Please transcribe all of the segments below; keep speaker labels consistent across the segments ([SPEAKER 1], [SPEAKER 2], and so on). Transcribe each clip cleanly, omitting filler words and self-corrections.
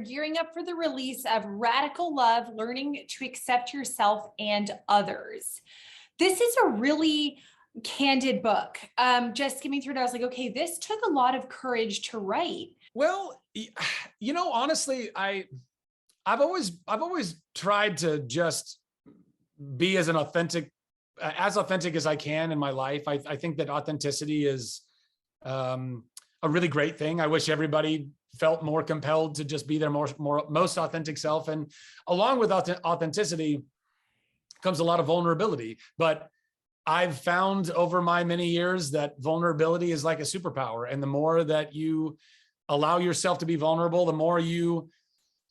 [SPEAKER 1] gearing up for the release of Radical Love, Learning to Accept Yourself and Others. This is a really candid book. Just skimming through it, I was like, okay, this took a lot of courage to write.
[SPEAKER 2] Well, honestly, I've always tried to just be as authentic as I can in my life. I think that authenticity is a really great thing. I wish everybody felt more compelled to just be their most authentic self. And along with authenticity comes a lot of vulnerability. But I've found over my many years that vulnerability is like a superpower. And the more that you allow yourself to be vulnerable, the more you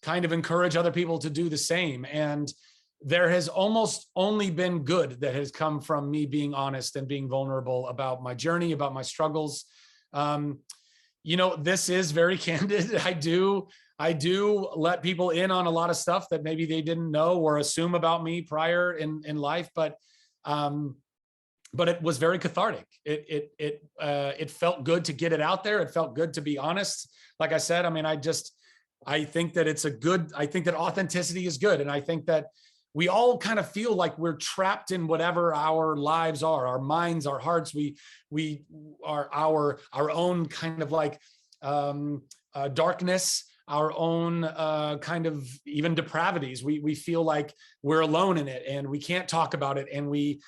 [SPEAKER 2] kind of encourage other people to do the same. And there has almost only been good that has come from me being honest and being vulnerable about my journey, about my struggles. This is very candid. I do let people in on a lot of stuff that maybe they didn't know or assume about me prior in life, but it was very cathartic. It felt good to get it out there. It felt good to be honest. Like I said, I mean, I think that I think that authenticity is good. And I think that we all kind of feel like we're trapped in whatever our lives are, our minds, our hearts. We are our own kind of like darkness, our own kind of even depravities. We feel like we're alone in it and we can't talk about it, and we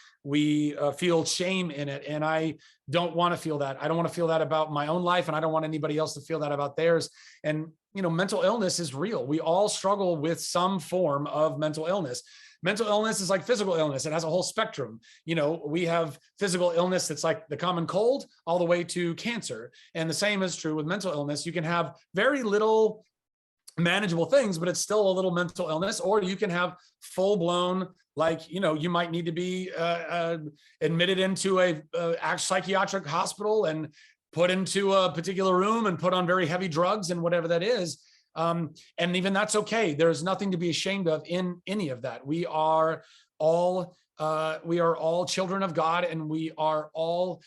[SPEAKER 2] feel shame in it. And I don't want to feel that. I don't want to feel that about my own life, and I don't want anybody else to feel that about theirs. And mental illness is real. We all struggle with some form of mental illness. Mental illness is like physical illness. It has a whole spectrum. We have physical illness that's like the common cold all the way to cancer. And the same is true with mental illness. You can have very little manageable things, but it's still a little mental illness, or you can have full blown, like, you might need to be admitted into a psychiatric hospital and put into a particular room and put on very heavy drugs and whatever that is. And even that's okay. There's nothing to be ashamed of in any of that. We are all children of God, and we are all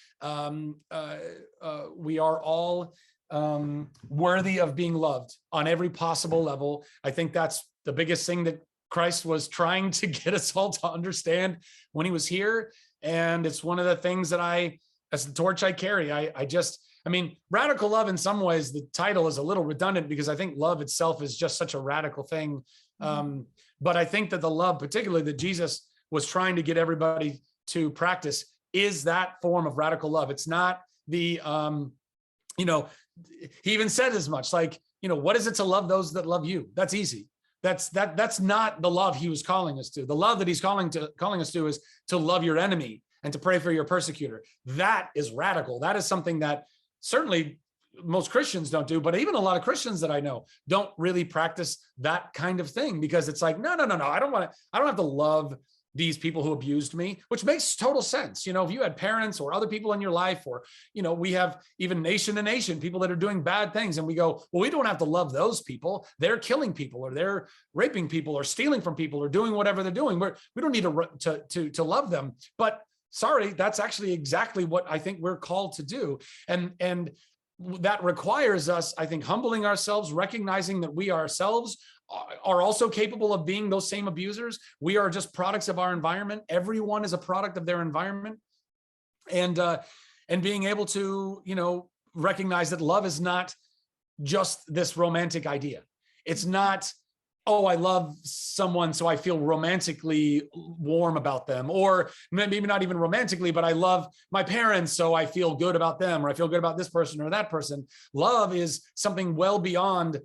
[SPEAKER 2] worthy of being loved on every possible level. I think that's the biggest thing that Christ was trying to get us all to understand when he was here. And it's one of the things that as the torch I carry. I mean, radical love, in some ways, the title is a little redundant because I think love itself is just such a radical thing. But I think that the love, particularly that Jesus was trying to get everybody to practice, is that form of radical love. It's not the, he even said as much, like, what is it to love those that love you? That's easy. That's not the love he was calling us to. The love that he's calling us to is to love your enemy and to pray for your persecutor. That is radical. That is something that certainly most Christians don't do, but even a lot of Christians that I know don't really practice that kind of thing, because it's like, no. I don't have to love these people who abused me, which makes total sense. If you had parents or other people in your life, or, we have even nation to nation, people that are doing bad things. And we go, well, we don't have to love those people. They're killing people, or they're raping people, or stealing from people, or doing whatever they're doing. We don't need to love them. But sorry, that's actually exactly what I think we're called to do. And that requires us, I think, humbling ourselves, recognizing that we ourselves are also capable of being those same abusers. We are just products of our environment. Everyone is a product of their environment. And being able to, recognize that love is not just this romantic idea. It's not, oh, I love someone, so I feel romantically warm about them, or maybe not even romantically, but I love my parents, so I feel good about them, or I feel good about this person or that person. Love is something well beyond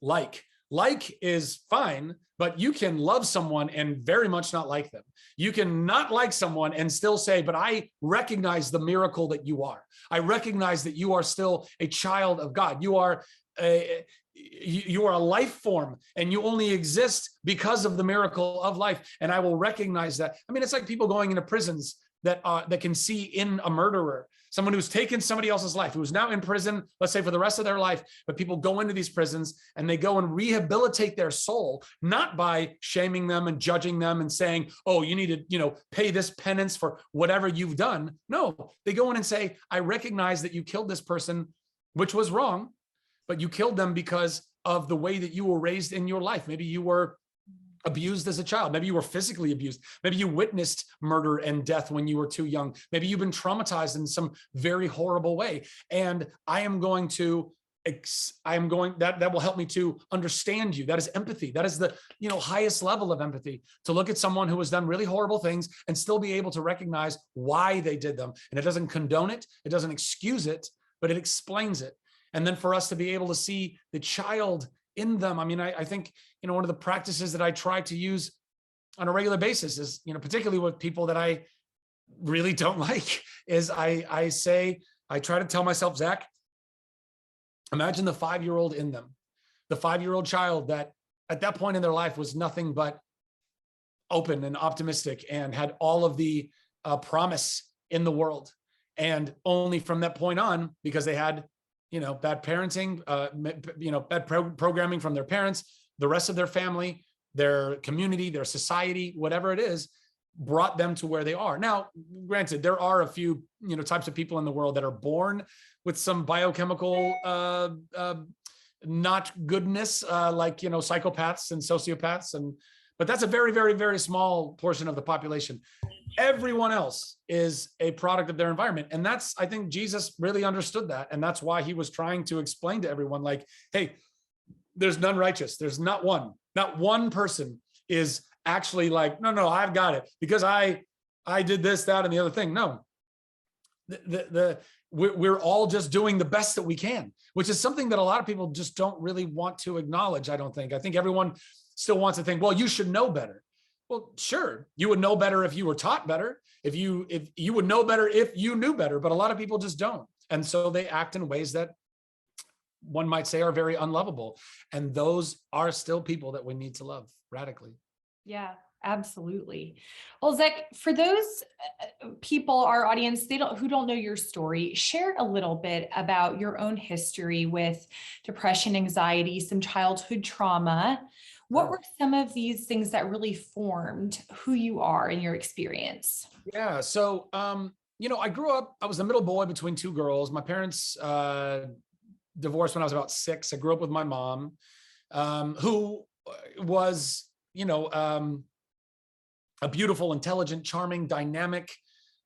[SPEAKER 2] like. Like is fine, but you can love someone and very much not like them. You can not like someone and still say, but I recognize the miracle that you are. I recognize that you are still a child of God. You are a life form, and you only exist because of the miracle of life. And I will recognize that. I mean, it's like people going into prisons that can see in a murderer, someone who's taken somebody else's life, who's now in prison, let's say for the rest of their life. But people go into these prisons and they go and rehabilitate their soul, not by shaming them and judging them and saying, oh, you need to, pay this penance for whatever you've done. No, they go in and say, I recognize that you killed this person, which was wrong, but you killed them because of the way that you were raised in your life. Maybe you were abused as a child. Maybe you were physically abused. Maybe you witnessed murder and death when you were too young. Maybe you've been traumatized in some very horrible way. And that will help me to understand you. That is empathy. That is the highest level of empathy, to look at someone who has done really horrible things and still be able to recognize why they did them. And it doesn't condone it. It doesn't excuse it, but it explains it. And then for us to be able to see the child in them. I mean, I think, one of the practices that I try to use on a regular basis is, particularly with people that I really don't like, is I try to tell myself, Zach, imagine the 5-year-old in them, the 5-year-old child that at that point in their life was nothing but open and optimistic and had all of the promise in the world. And only from that point on, because they had bad parenting, bad programming from their parents, the rest of their family, their community, their society, whatever it is, brought them to where they are. Now, granted, there are a few, types of people in the world that are born with some biochemical not goodness, like, psychopaths and sociopaths, but that's a very, very, very small portion of the population. Everyone else is a product of their environment. And I think Jesus really understood that. And that's why he was trying to explain to everyone, like, hey, there's none righteous. There's not one person is actually like, no, I've got it because I did this, that, and the other thing. No, we're all just doing the best that we can, which is something that a lot of people just don't really want to acknowledge. I think everyone still wants to think, well, you should know better. Well, sure, you would know better if you were taught better, if you would know better if you knew better, but a lot of people just don't. And so they act in ways that one might say are very unlovable. And those are still people that we need to love radically.
[SPEAKER 1] Yeah, absolutely. Well, Zach, for those people, our audience, who don't know your story, share a little bit about your own history with depression, anxiety, some childhood trauma. What were some of these things that really formed who you are in your experience?
[SPEAKER 2] Yeah. So, I grew up, I was the middle boy between two girls. My parents divorced when I was about 6. I grew up with my mom, who was, a beautiful, intelligent, charming, dynamic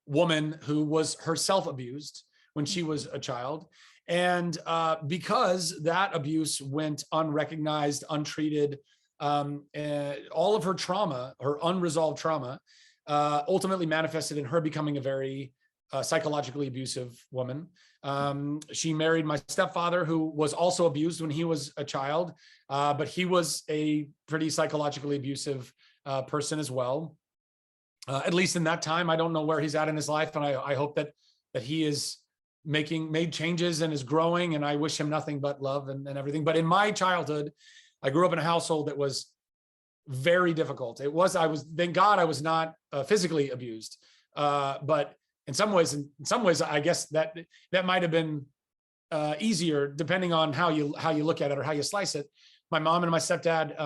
[SPEAKER 2] woman who was herself abused when she was a child. And because that abuse went unrecognized, untreated, all of her trauma, her unresolved trauma, ultimately manifested in her becoming a very psychologically abusive woman. She married my stepfather, who was also abused when he was a child, but he was a pretty psychologically abusive person as well. At least in that time. I don't know where he's at in his life, and I hope that he is made changes and is growing, and I wish him nothing but love and everything. But in my childhood, I grew up in a household that was very difficult. Thank God I was not physically abused, but in some ways, I guess that might have been easier depending on how you look at it or how you slice it. My mom and my stepdad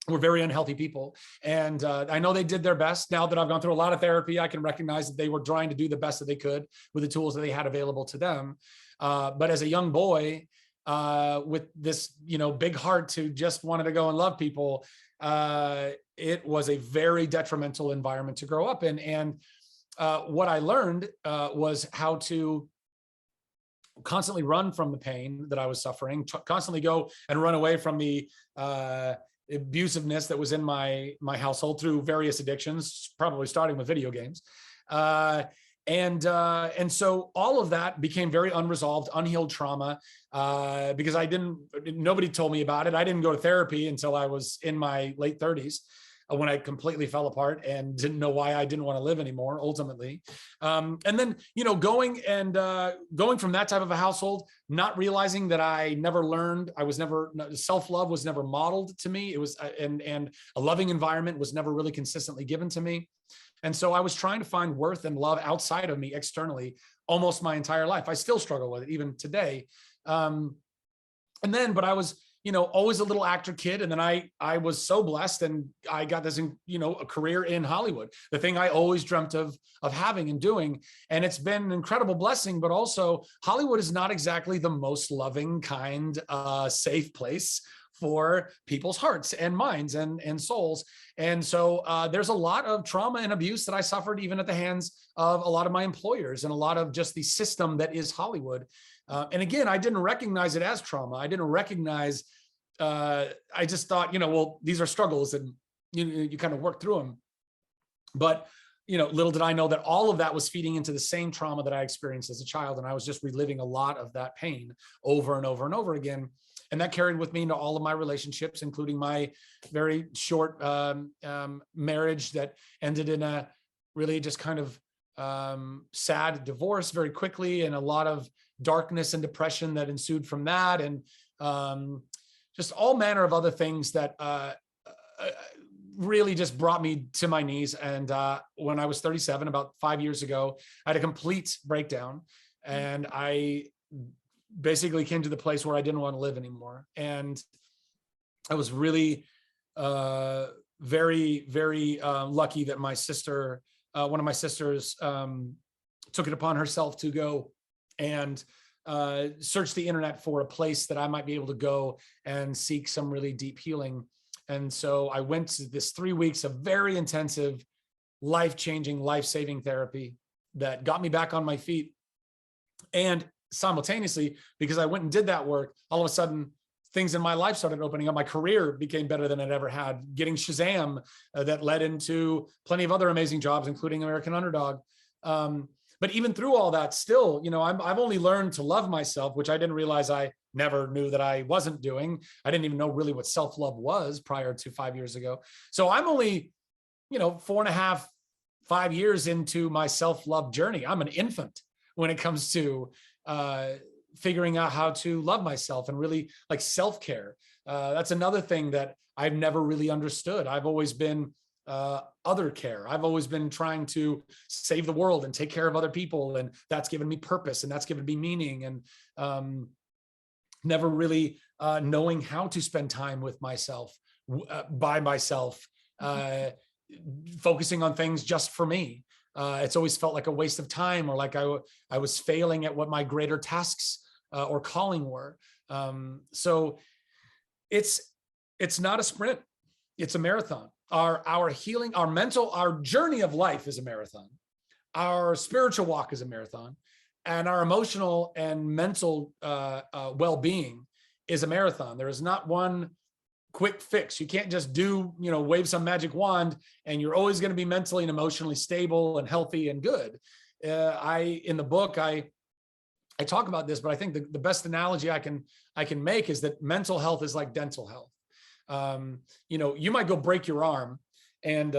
[SPEAKER 2] were very unhealthy people, and I know they did their best. Now that I've gone through a lot of therapy, I can recognize that they were trying to do the best that they could with the tools that they had available to them. But as a young boy, with this, big heart to just wanted to go and love people, it was a very detrimental environment to grow up in. And what I learned was how to constantly run from the pain that I was suffering, constantly go and run away from the abusiveness that was in my household through various addictions, probably starting with video games. And so all of that became very unresolved, unhealed trauma, because nobody told me about it. I didn't go to therapy until I was in my late 30s, when I completely fell apart and didn't know why I didn't want to live anymore, ultimately. And then, going from that type of a household, not realizing that I never learned, self-love was never modeled to me. It was, and a loving environment was never really consistently given to me. And so I was trying to find worth and love outside of me externally almost my entire life. I still struggle with it even today. But I was, always a little actor kid. And then I was so blessed, and I got this, a career in Hollywood, the thing I always dreamt of having and doing. And it's been an incredible blessing, but also Hollywood is not exactly the most loving, kind, safe place for people's hearts and minds and souls. And so there's a lot of trauma and abuse that I suffered even at the hands of a lot of my employers and a lot of just the system that is Hollywood. And again, I didn't recognize it as trauma. I didn't recognize, I just thought, well, these are struggles, and you kind of work through them. But, little did I know that all of that was feeding into the same trauma that I experienced as a child. And I was just reliving a lot of that pain over and over and over again. And that carried with me into all of my relationships, including my very short marriage that ended in a really just kind of sad divorce very quickly, and a lot of darkness and depression that ensued from that. And just all manner of other things that really just brought me to my knees. And when I was 37, about 5 years ago, I had a complete breakdown, and I basically came to the place where I didn't want to live anymore. And I was really very, very lucky that my sister, one of my sisters, took it upon herself to go and search the internet for a place that I might be able to go and seek some really deep healing. And so I went to this 3 weeks of very intensive, life-changing, life-saving therapy that got me back on my feet. And simultaneously, because I went and did that work, all of a sudden things in my life started opening up. My career became better than I'd ever had, getting Shazam, that led into plenty of other amazing jobs, including American Underdog. But even through all that, still, I've only learned to love myself, which I didn't realize I never knew that I wasn't doing. I didn't even know really what self-love was prior to 5 years ago. So I'm only, 4.5, 5 years into my self-love journey. I'm an infant when it comes to figuring out how to love myself and really like self-care. That's another thing that I've never really understood. I've always been other care. I've always been trying to save the world and take care of other people. And that's given me purpose, and that's given me meaning, and never really knowing how to spend time with myself, by myself, focusing on things just for me. It's always felt like a waste of time, or like I was failing at what my greater tasks or calling were. So it's not a sprint, it's a marathon. Our healing, our journey of life is a marathon. Our spiritual walk is a marathon, and our emotional and mental well-being is a marathon. There is not one quick fix. You can't just wave some magic wand and you're always going to be mentally and emotionally stable and healthy and good. In the book, I talk about this, but I think the best analogy I can make is that mental health is like dental health. You might go break your arm, and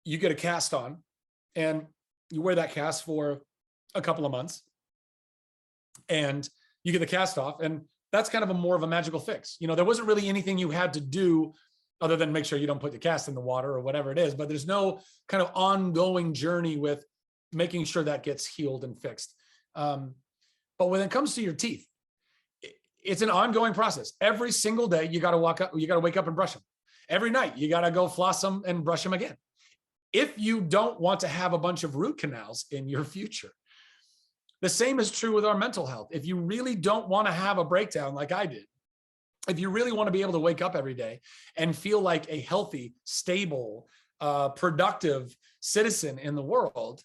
[SPEAKER 2] you get a cast on, and you wear that cast for a couple of months, and you get the cast off, and that's kind of more of a magical fix. There wasn't really anything you had to do other than make sure you don't put the cast in the water or whatever it is, but there's no kind of ongoing journey with making sure that gets healed and fixed. But when it comes to your teeth, it's an ongoing process. Every single day, you got to wake up and brush them. Every night, you got to go floss them and brush them again. If you don't want to have a bunch of root canals in your future. The same is true with our mental health. If you really don't want to have a breakdown like I did, if you really want to be able to wake up every day and feel like a healthy, stable, productive citizen in the world,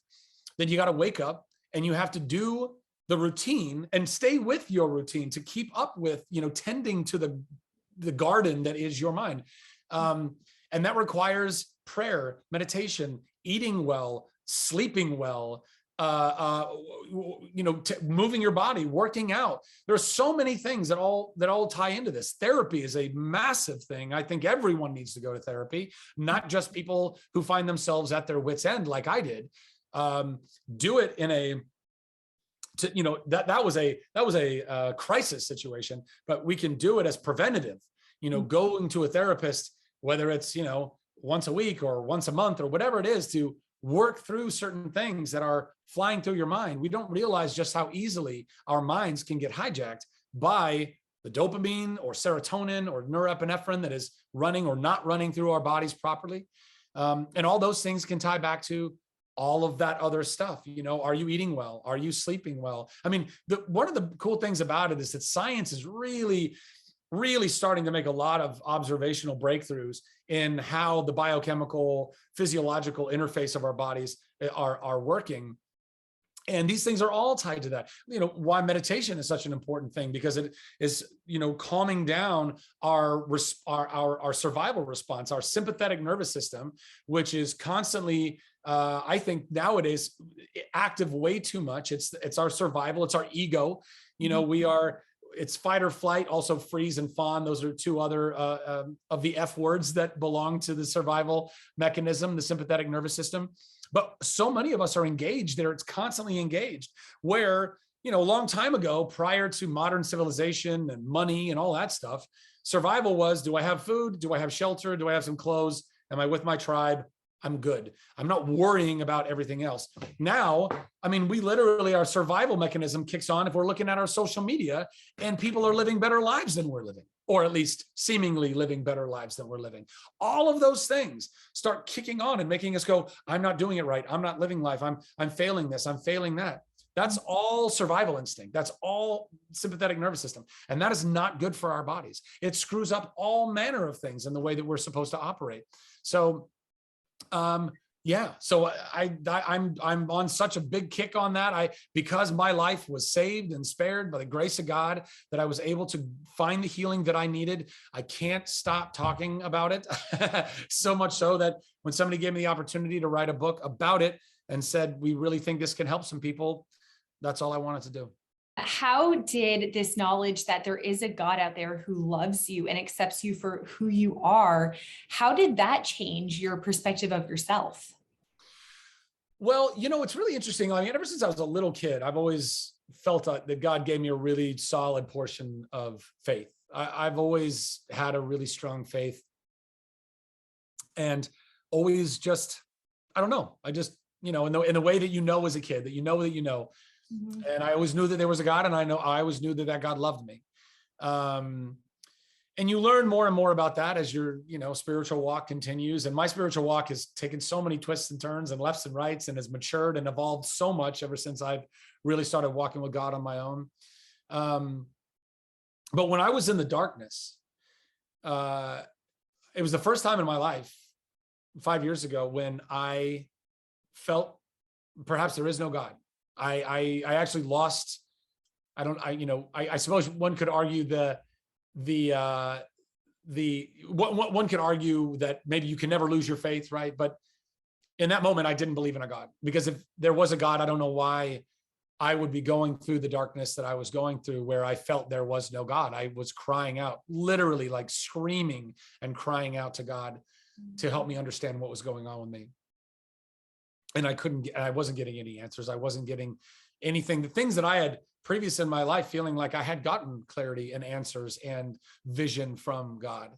[SPEAKER 2] then you got to wake up and you have to do the routine and stay with your routine to keep up with, tending to the garden that is your mind. And that requires prayer, meditation, eating well, sleeping well, moving your body, working out. There are so many things that all tie into this. Therapy is a massive thing. I think everyone needs to go to therapy, not just people who find themselves at their wits' end like I did. Do it in that was a crisis situation, but we can do it as preventative. Going to a therapist, whether it's once a week or once a month or whatever it is, to work through certain things that are flying through your mind. We don't realize just how easily our minds can get hijacked by the dopamine or serotonin or norepinephrine that is running or not running through our bodies properly. And all those things can tie back to all of that other stuff. Are you eating well? Are you sleeping well? I mean, one of the cool things about it is that science is really, really starting to make a lot of observational breakthroughs in how the biochemical, physiological interface of our bodies are working. And these things are all tied to that. Why meditation is such an important thing, because it is, calming down our survival response, our sympathetic nervous system, which is constantly, I think nowadays, active way too much. It's our survival. It's our ego. It's fight or flight, also freeze and fawn. Those are two other of the F words that belong to the survival mechanism, the sympathetic nervous system. But so many of us are engaged there. It's constantly engaged, where, a long time ago, prior to modern civilization and money and all that stuff, survival was, do I have food? Do I have shelter? Do I have some clothes? Am I with my tribe? I'm good. I'm not worrying about everything else. Now, we literally, our survival mechanism kicks on if we're looking at our social media and people are living better lives than we're living, or at least seemingly living better lives than we're living. All of those things start kicking on and making us go, I'm not doing it right. I'm not living life. I'm failing this. I'm failing that. That's all survival instinct. That's all sympathetic nervous system. And that is not good for our bodies. It screws up all manner of things in the way that we're supposed to operate. So, so I'm on such a big kick on that. Because my life was saved and spared by the grace of God, that I was able to find the healing that I needed. I can't stop talking about it. So much so that when somebody gave me the opportunity to write a book about it and said, we really think this can help some people, that's all I wanted to do.
[SPEAKER 1] How did this knowledge that there is a God out there who loves you and accepts you for who you are, how did that change your perspective of yourself?
[SPEAKER 2] Well, it's really interesting. Ever since I was a little kid, I've always felt that God gave me a really solid portion of faith. I've always had a really strong faith, and always just, I don't know. I just, in the way that as a kid, that Mm-hmm. And I always knew that there was a God, and I always knew that God loved me. And you learn more and more about that as your, spiritual walk continues. And my spiritual walk has taken so many twists and turns and lefts and rights, and has matured and evolved so much ever since I've really started walking with God on my own. But when I was in the darkness, it was the first time in my life 5 years ago when I felt perhaps there is no God. I actually lost. I suppose one could argue one could argue that maybe you can never lose your faith, right? But in that moment, I didn't believe in a God, because if there was a God, I don't know why I would be going through the darkness that I was going through, where I felt there was no God. I was crying out, literally like screaming and crying out to God to help me understand what was going on with me. And I wasn't getting any answers. I wasn't getting anything. The things that I had previous in my life, feeling like I had gotten clarity and answers and vision from God.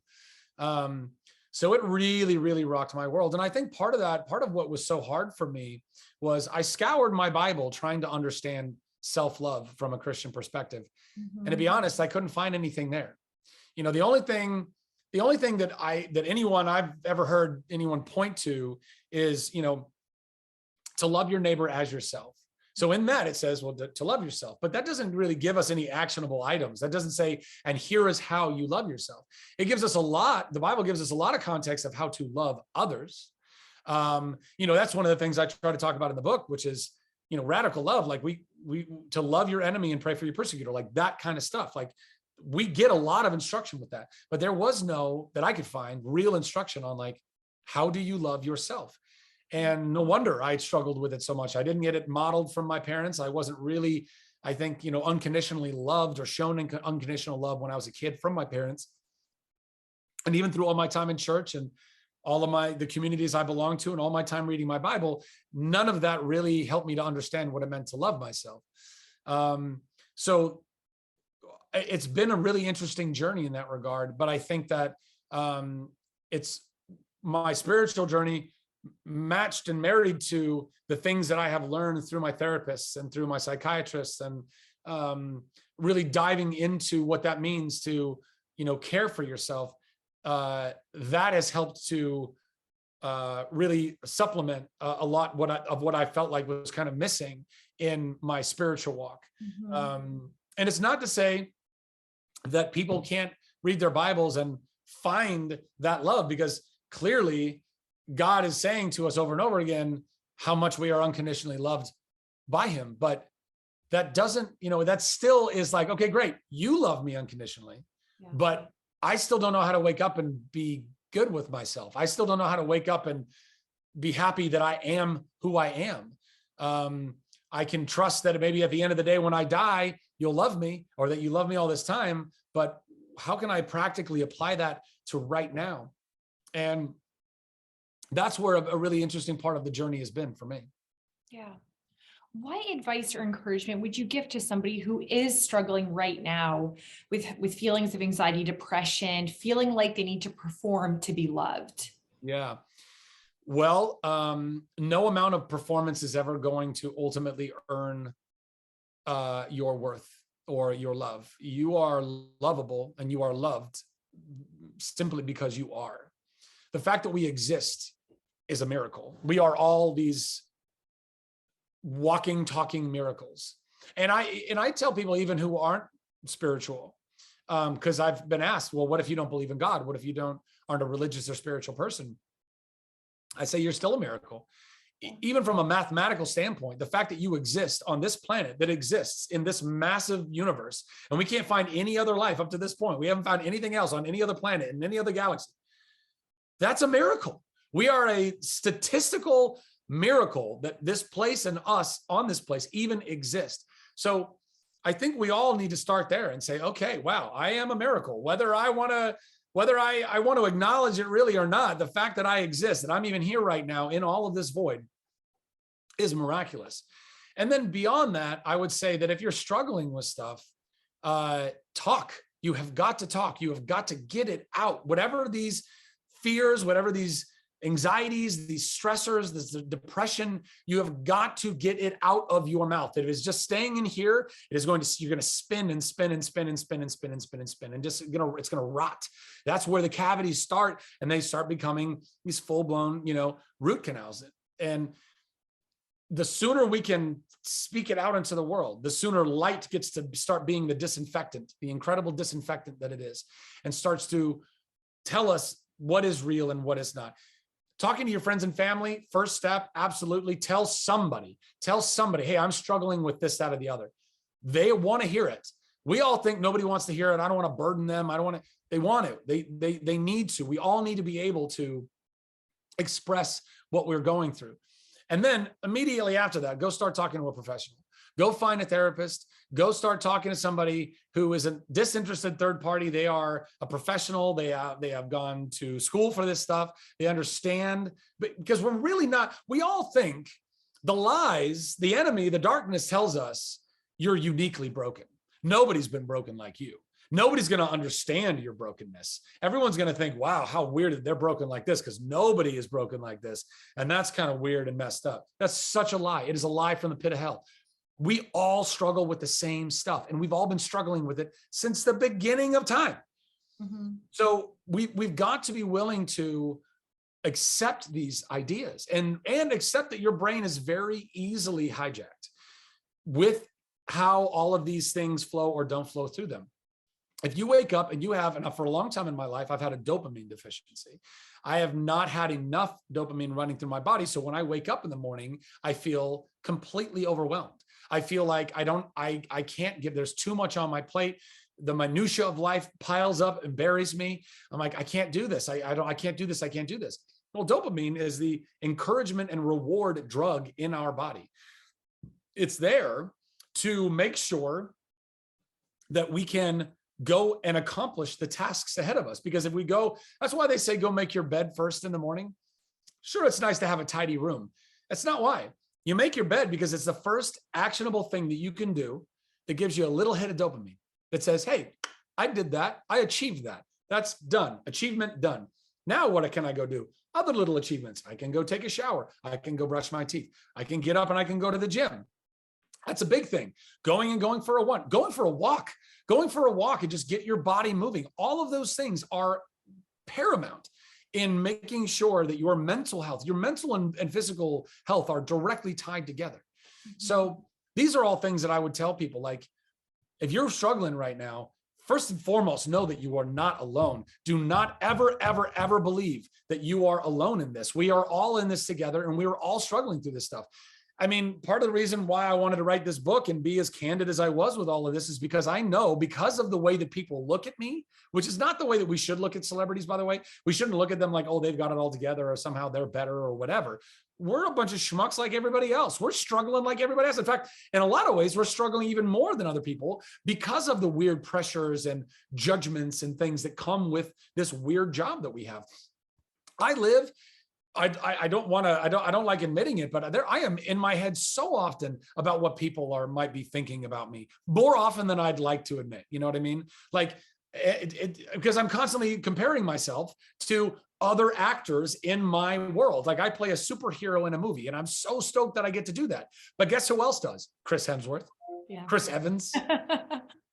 [SPEAKER 2] So it really, really rocked my world. And I think part of what was so hard for me was I scoured my Bible trying to understand self-love from a Christian perspective. Mm-hmm. And to be honest, I couldn't find anything there. The only thing that anyone I've ever heard anyone point to is, to love your neighbor as yourself. So in that it says, well, to love yourself, but that doesn't really give us any actionable items. That doesn't say, and here is how you love yourself. It gives us the Bible gives us a lot of context of how to love others. That's one of the things I try to talk about in the book, which is, radical love. Like we to love your enemy and pray for your persecutor, like that kind of stuff. Like we get a lot of instruction with that, but there was that I could find real instruction on, like, how do you love yourself? And no wonder I struggled with it so much. I didn't get it modeled from my parents. I wasn't really, I think, unconditionally loved or shown unconditional love when I was a kid from my parents. And even through all my time in church and all of the communities I belong to and all my time reading my Bible, none of that really helped me to understand what it meant to love myself. So it's been a really interesting journey in that regard. But I think that it's my spiritual journey matched and married to the things that I have learned through my therapists and through my psychiatrists, and really diving into what that means to, care for yourself, that has helped to really supplement a lot of what I felt like was kind of missing in my spiritual walk. And it's not to say that people can't read their Bibles and find that love, because clearly God is saying to us over and over again how much we are unconditionally loved by him. But that doesn't, that still is like, okay, great, you love me unconditionally, but I still don't know how to wake up and be good with myself. I still don't know how to wake up and be happy that I am who I am. I can trust that maybe at the end of the day, when I die, you'll love me, or that you love me all this time, but how can I practically apply that to right now? And that's where a really interesting part of the journey has been for me.
[SPEAKER 1] Yeah. What advice or encouragement would you give to somebody who is struggling right now with feelings of anxiety, depression, feeling like they need to perform to be loved?
[SPEAKER 2] Yeah. Well, no amount of performance is ever going to ultimately earn your worth or your love. You are lovable and you are loved simply because you are. The fact that we exist is a miracle. We are all these walking, talking miracles. And I tell people, even who aren't spiritual, because I've been asked, well, what if you don't believe in God? What if you aren't a religious or spiritual person? I say, you're still a miracle. Even from a mathematical standpoint, the fact that you exist on this planet, that exists in this massive universe, and we can't find any other life up to this point. We haven't found anything else on any other planet in any other galaxy. That's a miracle. We are a statistical miracle that this place and us on this place even exist. So I think we all need to start there and say, okay, wow, I am a miracle. Whether I want to acknowledge it really or not, the fact that I exist, that I'm even here right now in all of this void, is miraculous. And then beyond that, I would say that if you're struggling with stuff, talk. You have got to talk. You have got to get it out. Whatever these fears, whatever these anxieties, these stressors, this depression, you have got to get it out of your mouth. If it's just staying in here, you're going to spin and spin and spin and spin and spin and spin and spin, and it's going to rot. That's where the cavities start, and they start becoming these full-blown, root canals. And the sooner we can speak it out into the world, the sooner light gets to start being the disinfectant, the incredible disinfectant that it is, and starts to tell us what is real and what is not. Talking to your friends and family, first step, absolutely. Tell somebody, hey, I'm struggling with this, that, or the other. They want to hear it. We all think nobody wants to hear it. I don't want to burden them. They want to, they need to. We all need to be able to express what we're going through. And then immediately after that, go start talking to a professional. Go find a therapist. Go start talking to somebody who is a disinterested third party. They are a professional. They have gone to school for this stuff. They understand, because we're really not, we all think the lies, the enemy, the darkness tells us you're uniquely broken. Nobody's been broken like you. Nobody's going to understand your brokenness. Everyone's going to think, wow, how weird that they're broken like this, because nobody is broken like this. And that's kind of weird and messed up. That's such a lie. It is a lie from the pit of hell. We all struggle with the same stuff, and we've all been struggling with it since the beginning of time. Mm-hmm. So we've got to be willing to accept these ideas and accept that your brain is very easily hijacked with how all of these things flow or don't flow through them. If you wake up and you have, and for a long time in my life, I've had a dopamine deficiency. I have not had enough dopamine running through my body. So when I wake up in the morning, I feel completely overwhelmed. I feel like I can't give, there's too much on my plate. The minutia of life piles up and buries me. I'm like, I can't do this. I can't do this. I can't do this. Well, dopamine is the encouragement and reward drug in our body. It's there to make sure that we can go and accomplish the tasks ahead of us. Because if we go, that's why they say, go make your bed first in the morning. Sure, it's nice to have a tidy room. That's not why. You make your bed because it's the first actionable thing that you can do that gives you a little hit of dopamine that says, hey, I did that. I achieved that. That's done. Achievement done. Now what can I go do? Other little achievements. I can go take a shower. I can go brush my teeth. I can get up and I can go to the gym. That's a big thing. Going for a walk, going for a walk and just get your body moving. All of those things are paramount in making sure that your mental health, your mental and physical health are directly tied together. So these are all things that I would tell people, like, if you're struggling right now, first and foremost, know that you are not alone. Do not ever, ever, ever believe that you are alone in this. We are all in this together, and we are all struggling through this stuff. I mean, part of the reason why I wanted to write this book and be as candid as I was with all of this is because I know, because of the way that people look at me, which is not the way that we should look at celebrities, by the way. We shouldn't look at them like, oh, they've got it all together, or somehow they're better or whatever. We're a bunch of schmucks like everybody else. We're struggling like everybody else. In fact, in a lot of ways, we're struggling even more than other people because of the weird pressures and judgments and things that come with this weird job that we have. I don't like admitting it, but I am in my head so often about what people might be thinking about me, more often than I'd like to admit. You know what I mean? Like, because I'm constantly comparing myself to other actors in my world. Like, I play a superhero in a movie, and I'm so stoked that I get to do that. But guess who else does? Chris Hemsworth, yeah. Chris Evans,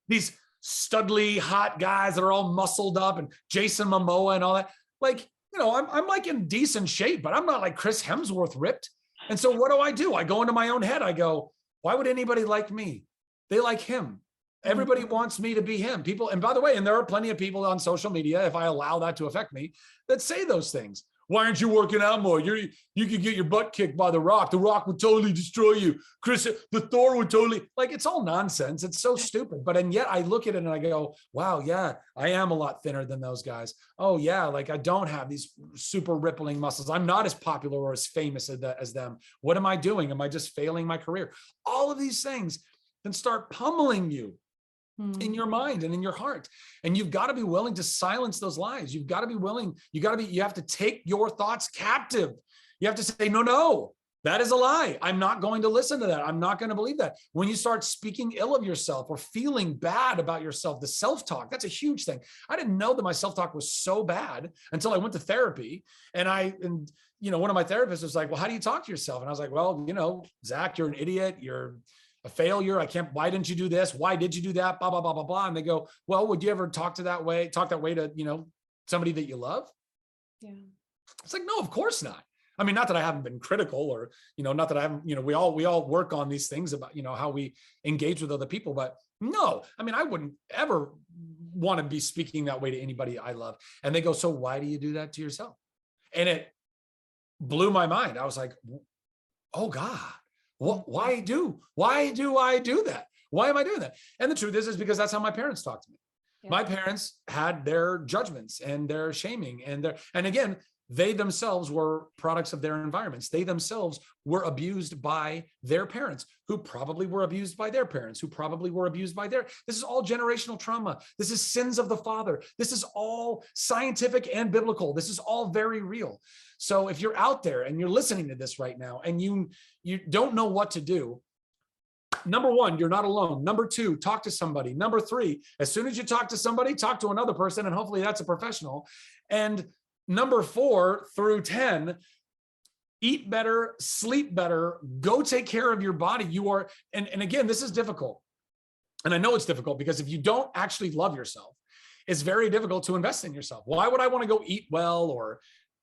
[SPEAKER 2] these studly hot guys that are all muscled up, and Jason Momoa and all that. Like, you know, I'm like in decent shape, but I'm not like Chris Hemsworth ripped. And so what do? I go into my own head. I go, why would anybody like me? They like him. Everybody wants me to be him. People, and by the way, and there are plenty of people on social media, if I allow that to affect me, that say those things. Why aren't you working out more? You could get your butt kicked by The Rock. The Rock would totally destroy you. Chris, the Thor would totally, like, it's all nonsense. It's so stupid. And yet I look at it and I go, wow, yeah, I am a lot thinner than those guys. Oh yeah, like, I don't have these super rippling muscles. I'm not as popular or as famous as them. What am I doing? Am I just failing my career? All of these things can start pummeling you in your mind and in your heart. And you've got to be willing to silence those lies. You've got to be willing, you have to take your thoughts captive. You have to say, no, that is a lie. I'm not going to listen to that. I'm not going to believe that. When you start speaking ill of yourself or feeling bad about yourself, the self-talk, that's a huge thing. I didn't know that my self-talk was so bad until I went to therapy. And you know, one of my therapists was like, well, how do you talk to yourself? And I was like, well, you know, Zach, you're an idiot. You're a failure. Why didn't you do this? Why did you do that? Blah, blah, blah, blah, blah. And they go, well, would you ever talk that way to, you know, somebody that you love? Yeah. It's like, no, of course not. I mean, not that I haven't been critical, or, you know, not that I haven't, you know, we all work on these things about, you know, how we engage with other people, but no, I mean, I wouldn't ever want to be speaking that way to anybody I love. And they go, so why do you do that to yourself? And it blew my mind. I was like, oh God. Why do I do that? Why am I doing that? And the truth is because that's how my parents talked to me. Yeah. My parents had their judgments and their shaming and again, they themselves were products of their environments. They themselves were abused by their parents, who probably were abused by their parents, who probably were abused by this is all generational trauma. This is sins of the father. This is all scientific and biblical. This is all very real. So if you're out there and you're listening to this right now and you don't know what to do, number one, you're not alone. Number two, talk to somebody. Number three, as soon as you talk to somebody, talk to another person, and hopefully that's a professional. And number 4 through 10, eat better, sleep better, go take care of your body. And again, this is difficult. And I know it's difficult because if you don't actually love yourself, it's very difficult to invest in yourself. Why would I want to go eat well or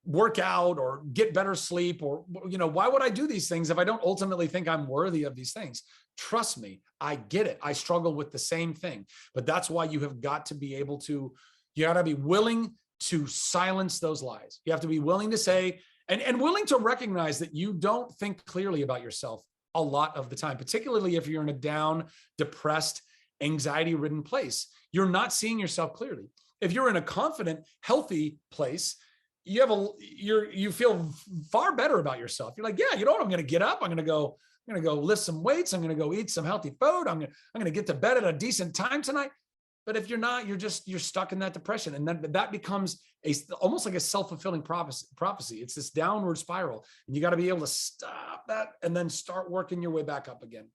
[SPEAKER 2] work out or get better sleep? Or, you know, why would I do these things if I don't ultimately think I'm worthy of these things? Trust me, I get it. I struggle with the same thing, but that's why you have got to be able to, you got to be willing to silence those lies. You have to be willing to say, and willing to recognize that you don't think clearly about yourself a lot of the time, particularly if you're in a down, depressed, anxiety-ridden place. You're not seeing yourself clearly. If you're in a confident, healthy place, you feel far better about yourself. You're like, yeah, you know what? I'm going to get up. I'm going to go lift some weights. I'm going to go eat some healthy food. I'm going to get to bed at a decent time tonight. But if you're not, you're stuck in that depression. And then that becomes almost like a self-fulfilling prophecy. It's this downward spiral. And you got to be able to stop that and then start working your way back up again.